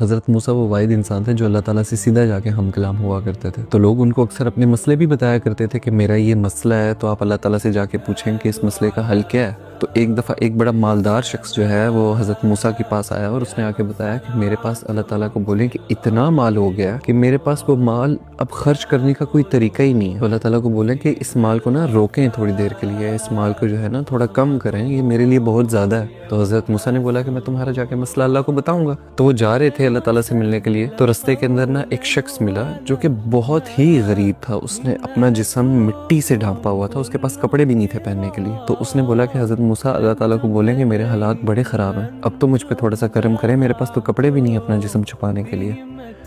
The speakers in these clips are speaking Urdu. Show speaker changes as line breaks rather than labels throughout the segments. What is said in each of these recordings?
حضرت موسیٰ وہ واحد انسان تھے جو اللہ تعالیٰ سے سیدھا جا کے ہم کلام ہوا کرتے تھے، تو لوگ ان کو اکثر اپنے مسئلے بھی بتایا کرتے تھے کہ میرا یہ مسئلہ ہے، تو آپ اللہ تعالیٰ سے جا کے پوچھیں کہ اس مسئلے کا حل کیا ہے۔ تو ایک دفعہ ایک بڑا مالدار شخص جو ہے وہ حضرت موسیٰ کے پاس آیا اور اس نے آ کے بتایا کہ میرے پاس اللہ تعالیٰ کو بولیں کہ اتنا مال ہو گیا کہ میرے پاس وہ مال اب خرچ کرنے کا کوئی طریقہ ہی نہیں ہے، تو اللہ تعالیٰ کو بولیں کہ اس مال کو نا روکیں تھوڑی دیر کے لیے، اس مال کو جو ہے نا تھوڑا کم کریں، یہ میرے لیے بہت زیادہ ہے۔ تو حضرت موسیٰ نے بولا کہ میں تمہارا جا کے مسئلہ اللہ کو بتاؤں گا۔ تو وہ جا رہے تھے اللہ تعالیٰ سے ملنے کے لیے، تو رستے کے اندر نا ایک شخص ملا جو کہ بہت ہی غریب تھا، اس نے اپنا جسم مٹی سے ڈھانپا ہوا تھا، اس کے پاس کپڑے بھی نہیں تھے پہننے کے لیے۔ تو اس نے بولا کہ حضرت موسیٰ اللہ تعالیٰ کو بولیں کہ میرے حالات بڑے خراب ہیں، اب تو مجھ پہ تھوڑا سا کرم کریں، میرے پاس تو کپڑے بھی نہیں اپنا جسم چھپانے کے لیے۔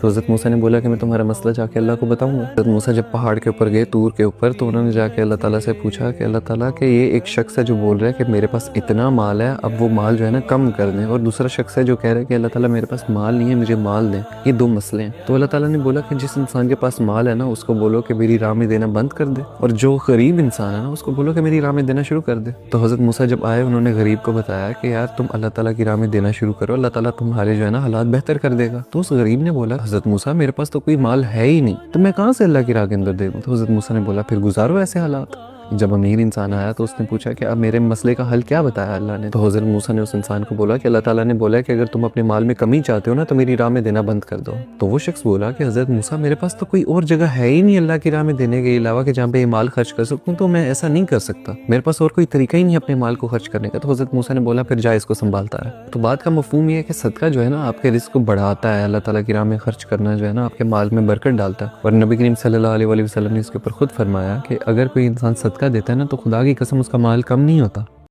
تو حضرت موسیٰ نے بولا کہ میں تمہارا مسئلہ جا کے اللہ کو بتاؤں گا۔ حضرت موسیٰ جب پہاڑ کے اوپر گئے، طور کے اوپر، تو انہوں نے جا کے اللہ تعالیٰ سے پوچھا کہ اللہ تعالیٰ کہ یہ ایک شخص ہے جو بول رہا ہے کہ میرے پاس اتنا مال ہے، اب وہ مال جو ہے نا کم کر دیں، اور دوسرا شخص ہے جو کہہ رہا ہے کہ اللہ تعالیٰ میرے پاس مال نہیں ہے، مجھے مال دیں، یہ دو مسئلے ہیں۔ تو اللہ تعالیٰ نے بولا کہ جس انسان کے پاس مال ہے نا اس کو بولو کہ میری راہ میں دینا بند کر دے، اور جو غریب انسان ہے نا اس کو بولو کہ میری راہ میں دینا شروع کر دے۔ تو حضرت موسیٰ جب آئے، انہوں نے غریب کو بتایا کہ یار تم اللہ تعالیٰ کی راہ میں دینا شروع کرو، اللہ تعالیٰ تمہارے جو ہے نا حالات بہتر کر دے گا۔ تو اس غریب نے بولا حضرت موسیٰ میرے پاس تو کوئی مال ہے ہی نہیں، تو میں کہاں سے اللہ کی راہ کے اندر دے دوں؟ تو حضرت موسیٰ نے بولا پھر گزارو ایسے حالات۔ جب امیر انسان آیا تو اس نے پوچھا کہ اب میرے مسئلے کا حل کیا بتایا اللہ نے؟ تو حضرت موسیٰ نے اس انسان کو بولا کہ اللہ تعالیٰ نے بولا کہ اگر تم اپنے مال میں کمی چاہتے ہو نا تو میری راہ میں دینا بند کر دو۔ تو وہ شخص بولا کہ حضرت موسیٰ میرے پاس تو کوئی اور جگہ ہے ہی نہیں اللہ کی راہ میں دینے کے علاوہ کہ جہاں پہ یہ مال خرچ کر سکوں، تو میں ایسا نہیں کر سکتا، میرے پاس اور کوئی طریقہ ہی نہیں اپنے مال کو خرچ کرنے کا۔ تو حضرت موسیٰ نے بولا پھر جا اس کو سنبھالتا ہے۔ تو بات کا مفہوم یہ ہے کہ صدقہ جو ہے نا آپ کے رزق کو بڑھاتا ہے، اللہ تعالیٰ کی راہ میں خرچ کرنا جو ہے نا آپ کے مال میں برکت ڈالتا ہے، اور نبی کریم صلی اللہ علیہ وآلہ وسلم نے اس کے اوپر خود فرمایا کہ اگر کوئی انسان صدقہ دیتا ہے نا تو خدا کی قسم اس کا مال کم نہیں ہوتا۔